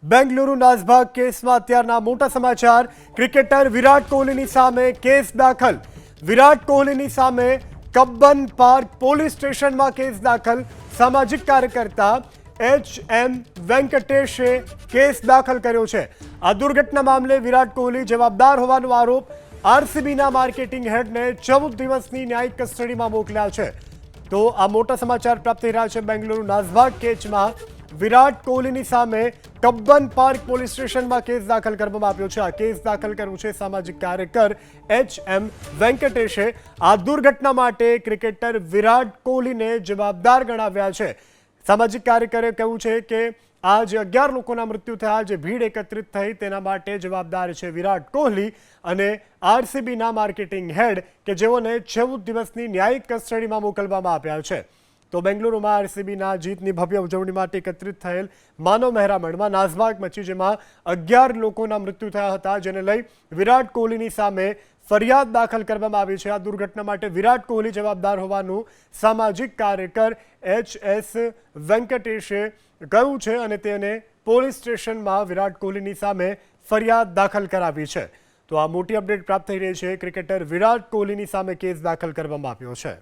બેંગલુરુ નાસભાગ કેસમાં અત્યારના મોટા સમાચાર। ક્રિકેટર વિરાટ કોહલીની સામે કેસ દાખલ। વિરાટ કોહલીની સામે કબ્બન પાર્ક પોલીસ સ્ટેશનમાં કેસ દાખલ। સામાજિક કાર્યકર્તા એચ.એમ. વેંકટેશે કેસ દાખલ કર્યો છે। આ દુર્ઘટના મામલે વિરાટ કોહલી જવાબદાર હોવાનો આરોપ। આરસીબીના માર્કેટિંગ હેડને 14 દિવસની ન્યાયિક કસ્ટડીમાં મોકલ્યા છે। તો આ મોટા સમાચાર પ્રાપ્ત થઈ રહ્યા છે। બેંગલુરુ નાસભાગ કેસમાં વિરાટ કોહલીની સામે કબ્બન પાર્ક પોલીસ સ્ટેશનમાં કેસ દાખલ કરવામાં આવ્યો છે। આ કેસ દાખલ કર્યો છે સામાજિક કાર્યકર એચ.એમ. વેંકટેશે। આ દુર્ઘટના માટે ક્રિકેટર વિરાટ કોહલીને જવાબદાર ગણાવ્યા છે। સામાજિક કાર્યકરે કહ્યું છે કે આ જે 11 લોકોના મૃત્યુ થયા, જે ભીડ એકત્રિત થઈ, તેના માટે જવાબદાર છે વિરાટ કોહલી અને આરસીબીના માર્કેટિંગ હેડ કે જેઓને 14 દિવસની ન્યાયિક કસ્ટડીમાં મોકલવામાં આવ્યા છે। તો બેંગલુરુમાં આરસીબીના જીતની ભવ્ય ઉજવણી માટે એકત્રિત થયેલ માનવ મહેરામણમાં નાસભાગ મચી, જેમાં 11 લોકોના મૃત્યુ થયા હતા, જેને લઈ વિરાટ કોહલીની સામે ફરિયાદ દાખલ કરવામાં આવી છે। આ દુર્ઘટના માટે વિરાટ કોહલી જવાબદાર હોવાનું સામાજિક કાર્યકર એચ.એસ. વેંકટેશે કહ્યું છે અને તેને પોલીસ સ્ટેશનમાં વિરાટ કોહલીની સામે ફરિયાદ દાખલ કરાવી છે। તો આ મોટી અપડેટ પ્રાપ્ત થઈ રહી છે। ક્રિકેટર વિરાટ કોહલીની સામે કેસ દાખલ કરવામાં આવ્યો છે।